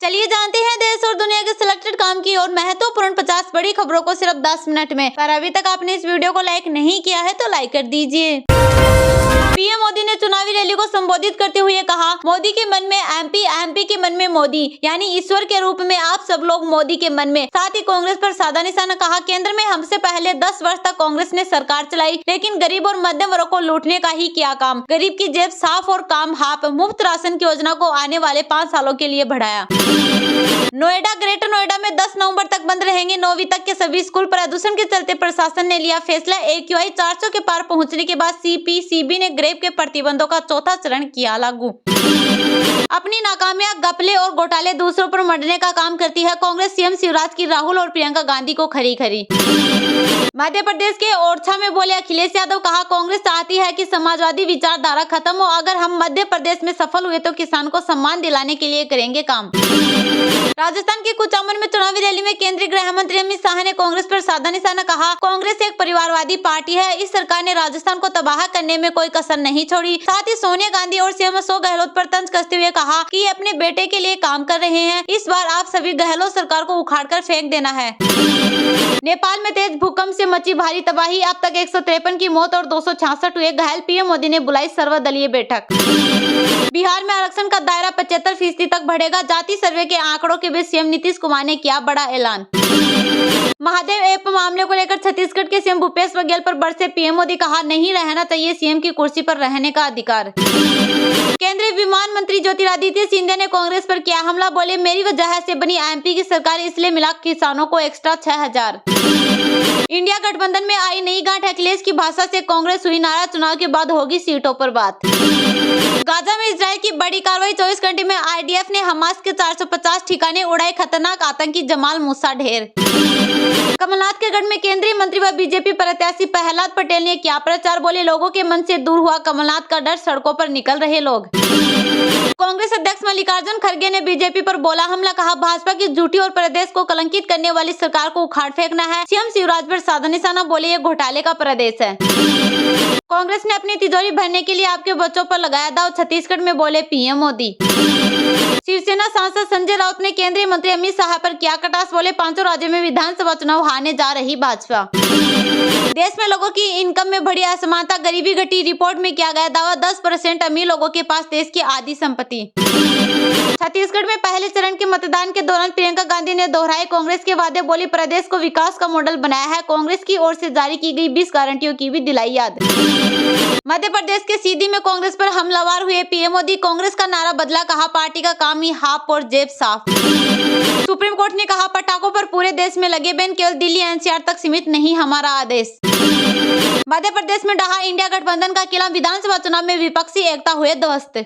चलिए जानते हैं देश और दुनिया के सिलेक्टेड काम की और महत्वपूर्ण 50 बड़ी खबरों को सिर्फ 10 मिनट में। पर अभी तक आपने इस वीडियो को लाइक नहीं किया है तो लाइक कर दीजिए। पीएम मोदी ने चुनावी रैली को संबोधित करते हुए कहा, मोदी के मन में एमपी, एमपी के मन में मोदी, यानी ईश्वर के रूप में आप सब लोग मोदी के मन में। साथ ही कांग्रेस पर साधा निशाना कहा, केंद्र में हमसे पहले 10 वर्ष तक कांग्रेस ने सरकार चलाई, लेकिन गरीब और मध्यम वर्ग को लूटने का ही किया काम। गरीब की जेब साफ और काम हाफ। मुफ्त राशन की योजना को आने वाले 5 सालों के लिए बढ़ाया। नोएडा, ग्रेटर नोएडा में 10 नवंबर तक बंद रहेंगे 9वीं तक के सभी स्कूल। प्रदूषण के चलते प्रशासन ने लिया फैसला। AQI 400 के पार पहुंचने के बाद CPCB ने ग्रेप के प्रतिबंधों का चौथा चरण किया लागू। अपनी नाकामियां, घपले और घोटाले दूसरों पर मढ़ने का काम करती है कांग्रेस। CM शिवराज की राहुल और प्रियंका गांधी को खरी खरी। मध्य प्रदेश के ओरछा में बोले अखिलेश यादव, कहा कांग्रेस चाहती है कि समाजवादी विचारधारा खत्म हो। अगर हम मध्य प्रदेश में सफल हुए तो किसान को सम्मान दिलाने के लिए करेंगे काम। राजस्थान के कुचामन में चुनावी रैली में केंद्रीय गृह मंत्री अमित शाह ने कांग्रेस पर साधा निशाना कहा, कांग्रेस एक परिवारवादी पार्टी है। इस सरकार ने राजस्थान को तबाह करने में कोई कसर नहीं छोड़ी। साथ ही सोनिया गांधी और CM अशोक गहलोत पर तंज कसते हुए कहा कि ये अपने बेटे के लिए काम कर रहे हैं। इस बार आप सभी गहलोत सरकार को उखाड़कर फेंक देना है। नेपाल में तेज भूकंप से मची भारी तबाही। अब तक 153 की मौत और 266 हुए घायल। पीएम मोदी ने बुलाई सर्वदलीय बैठक। बिहार में आरक्षण का दायरा 75% तक बढ़ेगा। जाति सर्वे के आंकड़ों के बीच CM नीतीश कुमार ने किया बड़ा ऐलान। महादेव ऐप मामले को लेकर छत्तीसगढ़ के CM भूपेश बघेल पर बरसे PM मोदी, कहा नहीं रहना चाहिए CM की कुर्सी पर रहने का अधिकार। केंद्रीय विमान मंत्री ज्योतिरादित्य सिंधिया ने कांग्रेस पर किया हमला। बोले मेरी वजह से बनी MP की सरकार, इसलिए मिला किसानों को एक्स्ट्रा 6000। इंडिया गठबंधन में आई नई गांठ। अखिलेश की भाषा से कांग्रेस हुई नाराज, चुनाव के बाद होगी सीटों पर बात। गाजा में इजराइल की बड़ी कार्रवाई। 24 घंटे में IDF ने हमास के 450 ठिकाने उड़ाए। खतरनाक आतंकी जमाल मूसा ढेर। कमलनाथ के गढ़ में केंद्रीय मंत्री व बीजेपी प्रत्याशी प्रहलाद पटेल ने किया प्रचार। बोले लोगों के मन से दूर हुआ कमलनाथ का डर, सड़कों पर निकल रहे लोग। कांग्रेस अध्यक्ष मल्लिकार्जुन खड़गे ने बीजेपी पर बोला हमला। कहा भाजपा की झूठी और प्रदेश को कलंकित करने वाली सरकार को उखाड़ फेंकना है। CM शिवराज पर साधा निशाना। बोले ये घोटाले का प्रदेश है। कांग्रेस ने अपनी तिजोरी भरने के लिए आपके बच्चों पर लगाया दाव। छत्तीसगढ़ में बोले PM मोदी। शिवसेना सांसद संजय राउत ने केंद्रीय मंत्री अमित शाह पर किया कटाक्ष। बोले 5 राज्यों में विधानसभा चुनाव हारने जा रही भाजपा। देश में लोगों की इनकम में बढ़ी असमानता, गरीबी घटी। रिपोर्ट में किया गया दावा 10% अमीर लोगों के पास देश की आधी संपत्ति। छत्तीसगढ़ में पहले चरण के मतदान के दौरान प्रियंका गांधी ने दोहराए कांग्रेस के वादे। बोली प्रदेश को विकास का मॉडल बनाया है। कांग्रेस की ओर से जारी की गई 20 गारंटियों की भी दिलाई याद। मध्य प्रदेश के सीधी में कांग्रेस पर हमलावर हुए PM मोदी। कांग्रेस का नारा बदला, कहा पार्टी का काम ही हाफ और जेब साफ। सुप्रीम कोर्ट ने कहा पटाखों पर पूरे देश में लगे बैन, केवल दिल्ली NCR तक सीमित नहीं हमारा आदेश। मध्य प्रदेश में ढहा इंडिया गठबंधन का किला। विधानसभा चुनाव में विपक्षी एकता हुए ध्वस्त।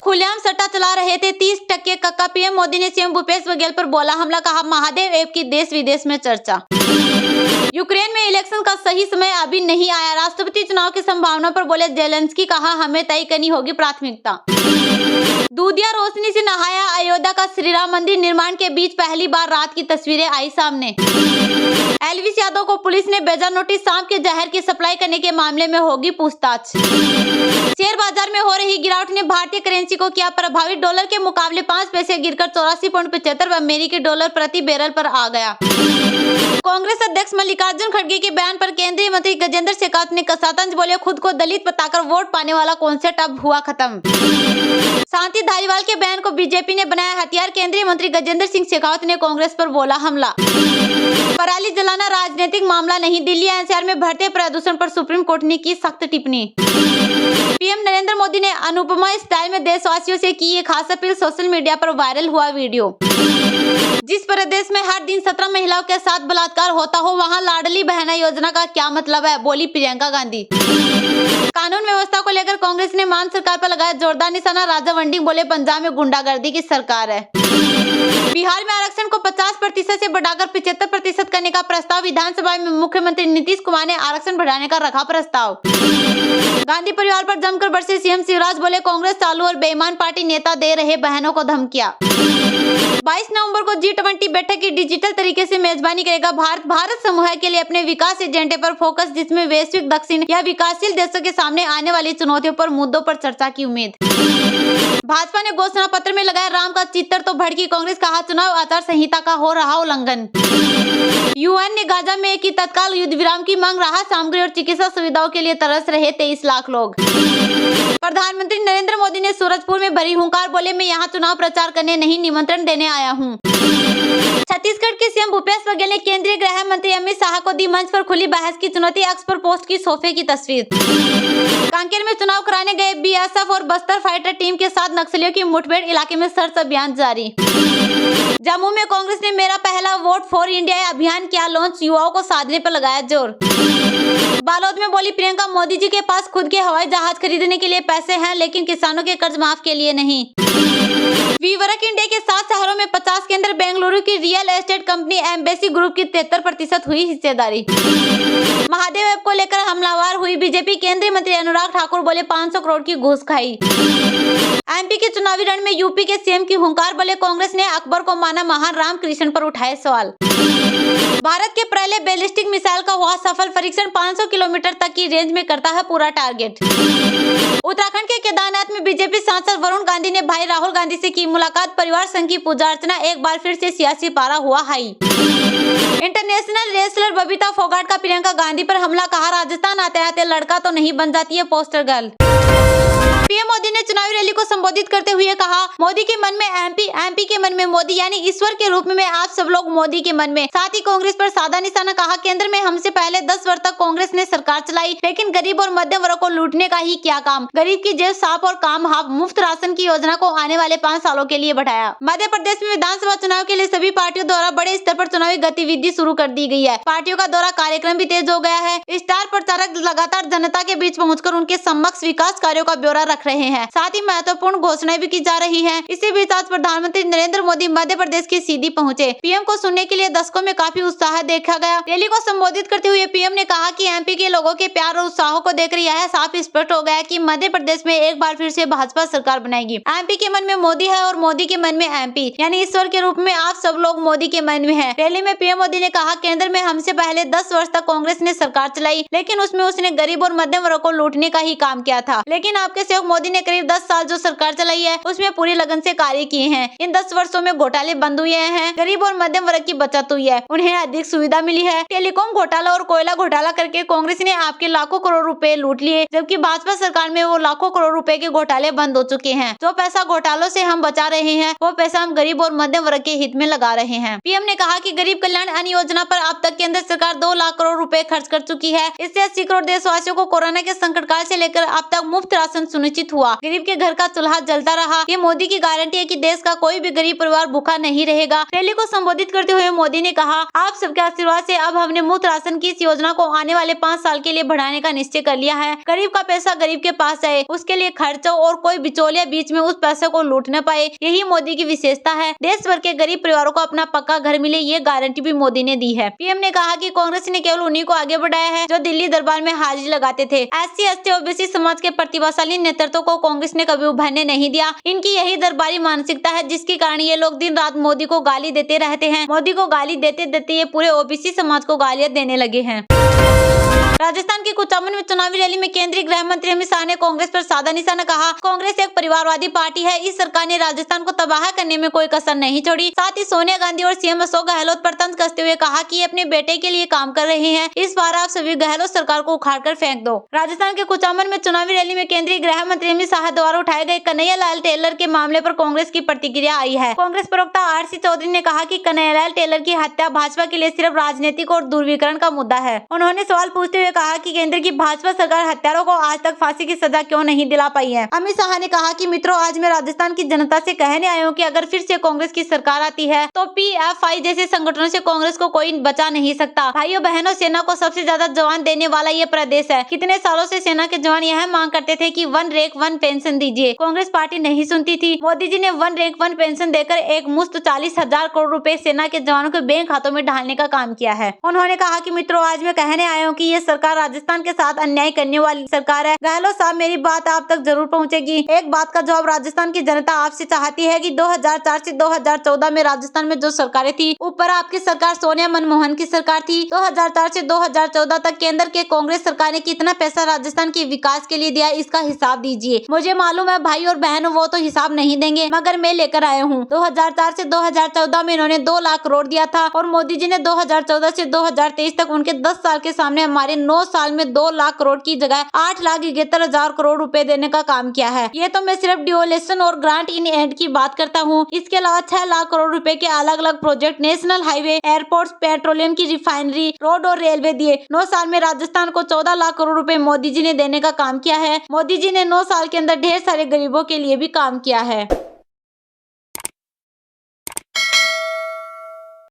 खुलेआम सट्टा चला रहे थे 30% कक्का। PM मोदी ने CM भूपेश बघेल पर बोला हमला। कहा महादेव ऐप की देश विदेश में चर्चा। यूक्रेन में इलेक्शन का सही समय अभी नहीं आया। राष्ट्रपति चुनाव की संभावना पर बोले जेलेंस्की। कहा हमें तय करनी होगी प्राथमिकता। दूधिया रोशनी से नहाया अयोध्या का श्री राम मंदिर। निर्माण के बीच पहली बार रात की तस्वीरें आई सामने। एलविस यादव को पुलिस ने भेजा नोटिस। सांप के जहर की सप्लाई करने के मामले में होगी पूछताछ। शेयर बाजार में हो रही गिरावट ने भारतीय करेंसी को किया प्रभावित। डॉलर के मुकाबले 5 पैसे गिरकर 84.75 अमेरिकी डॉलर प्रति बैरल पर आ गया। कांग्रेस अध्यक्ष मल्लिकार्जुन खड़गे के बयान पर केंद्रीय मंत्री गजेंद्र शेखावत ने कसा तंज। बोले खुद को दलित बताकर वोट पाने वाला कॉन्सेप्ट अब हुआ खत्म। शांति धारीवाल के बयान को बीजेपी ने बनाया हथियार। केंद्रीय मंत्री गजेंद्र सिंह शेखावत ने कांग्रेस पर बोला हमला। पराली जलाना राजनीतिक मामला नहीं। दिल्ली NCR में बढ़ते प्रदूषण पर सुप्रीम कोर्ट ने की सख्त टिप्पणी। PM नरेंद्र मोदी ने अनुपमा स्टाइल में देशवासियों से की ये खास अपील। सोशल मीडिया पर वायरल हुआ वीडियो। जिस प्रदेश में हर दिन 17 महिलाओं के साथ बलात्कार होता हो, वहां लाडली बहना योजना का क्या मतलब है, बोली प्रियंका गांधी। कानून व्यवस्था को लेकर कांग्रेस ने मान सरकार पर लगाया जोरदार निशाना। राजा वंडिंग बोले पंजाब में गुंडागर्दी की सरकार है। बिहार में आरक्षण को 50% से बढ़ाकर 75% करने का प्रस्ताव। विधानसभा में मुख्यमंत्री नीतीश कुमार ने आरक्षण बढ़ाने का रखा प्रस्ताव। गांधी परिवार पर जमकर बरसे CM शिवराज। बोले कांग्रेस चालू और बेईमान पार्टी नेता दे रहे बहनों को धमकियां। 22 नवंबर को G20 बैठक की डिजिटल तरीके से मेजबानी करेगा भारत समूह के लिए अपने विकास एजेंडे पर फोकस, जिसमें वैश्विक दक्षिण या विकासशील देशों के सामने आने वाली चुनौतियों पर मुद्दों पर चर्चा की उम्मीद। भाजपा ने घोषणा पत्र में लगाया राम का चित्र तो भड़की कांग्रेस, कहा चुनाव आचार संहिता का हो रहा उल्लंघन। यूएन ने गाजा में की तत्काल युद्ध विराम की मांग, राहत सामग्री और चिकित्सा सुविधाओं के लिए तरस रहे 23 लाख लोग। प्रधानमंत्री नरेंद्र मोदी ने सूरजपुर में भरी हुंकार, बोले मैं यहाँ चुनाव प्रचार करने नहीं निमंत्रण देने आया हूँ। छत्तीसगढ़ के सीएम भूपेश बघेल ने केंद्रीय गृह मंत्री अमित शाह को दी मंच पर खुली बहस की चुनौती, एक्स पर पोस्ट की सोफे की तस्वीर। कांकेर में चुनाव कराने गए बीएसएफ और बस्तर फाइटर टीम के साथ नक्सलियों की मुठभेड़, इलाके में सर्च अभियान जारी। जम्मू में कांग्रेस ने मेरा पहला वोट फॉर इंडिया अभियान किया लॉन्च, युवाओं को साधने पर लगाया जोर। बालोद में बोली प्रियंका, मोदी जी के पास खुद के हवाई जहाज खरीदने के लिए पैसे हैं, लेकिन किसानों के कर्ज माफ के लिए नहीं। वीवरक इंडिया के 7 शहरों में 50 केंद्र, बेंगलुरु की real estate company embassy group की 73% हुई हिस्सेदारी। महादेव ऐप को लेकर हमलावर हुई बीजेपी, केंद्रीय मंत्री अनुराग ठाकुर बोले 500 करोड़ की घूस खाई। एमपी के चुनावी रण में यूपी के सीएम की हुंकार, बोले कांग्रेस ने अकबर को माना महान, रामकृष्ण पर उठाए सवाल। भारत के पहले बैलिस्टिक मिसाइल का हुआ सफल परीक्षण, 500 किलोमीटर तक की रेंज में करता है पूरा टारगेट। उत्तराखंड के केदारनाथ में बीजेपी सांसद वरुण गांधी ने भाई राहुल गांधी से की मुलाकात, परिवार संघ की पूजा अर्चना, एक बार फिर से सियासी पारा हुआ high. International wrestler Babita Phogat का प्रियंका गांधी पर हमला, कहा राजस्थान आते आते लड़का तो नहीं बन जाती है पोस्टर गर्ल। पीएम मोदी ने चुनावी रैली को संबोधित करते हुए कहा, मोदी के मन में एमपी, एमपी के मन में मोदी, यानी ईश्वर के रूप में आप सब लोग मोदी के मन में। साथ ही कांग्रेस पर साधा निशाना, कहा केंद्र में हमसे पहले 10 वर्ष तक कांग्रेस ने सरकार चलाई, लेकिन गरीब और मध्यम वर्ग को लूटने का ही क्या काम। गरीब की जेब साफ और काम हाफ, मुफ्त राशन की योजना को आने वाले 5 सालों के लिए बढ़ाया। मध्य प्रदेश में विधानसभा चुनाव के लिए सभी पार्टियों द्वारा बड़े स्तर पर चुनावी गतिविधि शुरू कर दी गई है। पार्टियों का दौरा कार्यक्रम भी तेज हो गया है। स्टार प्रचारक लगातार जनता के बीच पहुंचकर उनके समक्ष विकास कार्यों का ब्यौरा रख रहे हैं, साथ ही महत्वपूर्ण घोषणाएं भी की जा रही हैं। इसी बीच आज प्रधानमंत्री नरेंद्र मोदी मध्य प्रदेश की सीधी पहुंचे। पीएम को सुनने के लिए दर्शकों में काफी उत्साह देखा गया। रैली को संबोधित करते हुए पीएम ने कहा कि एमपी के लोगों के प्यार और उत्साह को देखकर यह साफ स्पष्ट हो गया कि मध्य प्रदेश में एक बार फिर से भाजपा सरकार बनाएगी। एमपी के मन में मोदी है और मोदी के मन में एमपी, यानी ईश्वर के रूप में आप सब लोग मोदी के मन में हैं। रैली में पीएम मोदी ने कहा केंद्र में हमसे पहले 10 वर्ष तक कांग्रेस ने सरकार चलाई, लेकिन उसमें उसने गरीब और मध्यम वर्ग को लूटने का ही काम किया था। लेकिन आपके सेवक मोदी ने करीब 10 साल जो सरकार चलाई है उसमें पूरी लगन से कार्य किए हैं। इन 10 वर्षों में घोटाले बंद हुए हैं, गरीब और मध्यम वर्ग की बचत हुई है, उन्हें अधिक सुविधा मिली है। टेलीकॉम घोटाला और कोयला घोटाला करके कांग्रेस ने आपके लाखों करोड़ रुपए लूट लिए, जबकि भाजपा सरकार में वो लाखों करोड़ रुपए के घोटाले बंद हो चुके हैं। जो पैसा घोटालों से हम बचा रहे हैं वो पैसा हम गरीब और मध्यम वर्ग के हित में लगा रहे हैं। पीएम ने कहा कि गरीब कल्याण अन्न योजना पर अब तक केंद्र सरकार 2 लाख करोड़ रुपए खर्च कर चुकी है। इससे 80 करोड़ देशवासियों को कोरोना के संकट काल से लेकर अब तक मुफ्त राशन सुनिश्चित हुआ। गरीब के घर का चूल्हा जलता रहा। ये मोदी की गारंटी है कि देश का कोई भी गरीब परिवार भूखा नहीं रहेगा। रैली को संबोधित करते हुए मोदी ने कहा, आप सबके आशीर्वाद से अब हमने मुफ्त राशन की इस योजना को आने वाले 5 साल के लिए बढ़ाने का निश्चय कर लिया है। गरीब का पैसा गरीब के पास जाए, उसके लिए खर्च हो और कोई बिचौलिया बीच में उस पैसे को लूट न पाए, यही मोदी की विशेषता है। देश भर के गरीब परिवारों को अपना पक्का घर मिले, ये गारंटी भी मोदी ने दी है। पीएम ने कहा कि कांग्रेस ने केवल उन्हीं को आगे बढ़ाया है जो दिल्ली दरबार में हाजिरी लगाते थे। SC, ST, OBC समाज के प्रतिभाशाली नेतृत्व को कांग्रेस ने कभी उभरने नहीं दिया। इनकी यही दरबारी मानसिकता है जिसके कारण ये लोग दिन रात मोदी को गाली देते रहते हैं। मोदी को गाली देते देते ये पूरे OBC समाज को गालियां देने लगे हैं। राजस्थान के कुचामन में चुनावी रैली में केंद्रीय गृह मंत्री अमित शाह ने कांग्रेस पर साधा निशाना, कहा कांग्रेस एक परिवारवादी पार्टी है। इस सरकार ने राजस्थान को तबाह करने में कोई कसर नहीं छोड़ी। साथ ही सोनिया गांधी और सीएम अशोक गहलोत पर तंज कसते हुए कहा कि ये अपने बेटे के लिए काम कर रहे हैं। इस बार आप सभी गहलोत सरकार को उखाड़ कर फेंक दो। राजस्थान के कुचामन में चुनावी रैली में केंद्रीय गृह मंत्री अमित शाह द्वारा उठाए गए कन्हैयालाल टेलर के मामले पर कांग्रेस की प्रतिक्रिया आई है। कांग्रेस प्रवक्ता RC चौधरी ने कहा कि कन्हैयालाल टेलर की हत्या भाजपा के लिए सिर्फ राजनीतिक और ध्रुवीकरण का मुद्दा है। उन्होंने सवाल पूछते हुए कहा कि केंद्र की भाजपा सरकार हत्यारों को आज तक फांसी की सजा क्यों नहीं दिला पाई है। अमित शाह ने कहा कि मित्रों, आज मैं राजस्थान की जनता से कहने आया हूँ कि अगर फिर से कांग्रेस की सरकार आती है तो PFI जैसे संगठनों से कांग्रेस को कोई बचा नहीं सकता। भाइयों बहनों, सेना को सबसे ज्यादा जवान देने वाला ये प्रदेश है। कितने सालों से सेना के जवान यह मांग करते थे कि 1 रैंक 1 पेंशन दीजिए। कांग्रेस पार्टी नहीं सुनती थी। मोदी जी ने 1 रैंक 1 पेंशन देकर एक मुश्त 40,000 करोड़ रुपए सेना के जवानों के बैंक खातों में डालने का काम किया है। उन्होंने कहा कि मित्रों, आज मैं कहने आया हूँ कि ये सरकार सरकार राजस्थान के साथ अन्याय करने वाली सरकार है। गहलोत साहब, मेरी बात आप तक जरूर पहुंचेगी। एक बात का जवाब राजस्थान की जनता आपसे चाहती है कि 2004 से 2014 में राजस्थान में जो सरकारें थी, ऊपर आपकी सरकार सोनिया मनमोहन की सरकार थी, 2004 से 2014 तक केंद्र के कांग्रेस सरकार ने कितना पैसा राजस्थान के विकास के लिए दिया, इसका हिसाब दीजिए। मुझे मालूम है भाई और बहनों, वो तो हिसाब नहीं देंगे, मगर मैं लेकर आया हूँ। 2004 से 2014 में इन्होंने 2 लाख करोड़ दिया था और मोदी जी ने 2014 से 2023 तक उनके 10 साल के सामने हमारे 9 साल में 2 लाख करोड़ की जगह 8,71,000 करोड़ रुपए देने का काम किया है। ये तो मैं सिर्फ डिवोल्यूशन और ग्रांट इन एड की बात करता हूँ। इसके अलावा 6 लाख करोड़ रुपए के अलग अलग project, national highway, airport, petroleum की रिफाइनरी, रोड और रेलवे दिए। 9 साल में राजस्थान को 14 लाख करोड़ रुपए मोदी जी ने देने का काम किया है। मोदी जी ने 9 साल के अंदर ढेर सारे गरीबों के लिए भी काम किया है।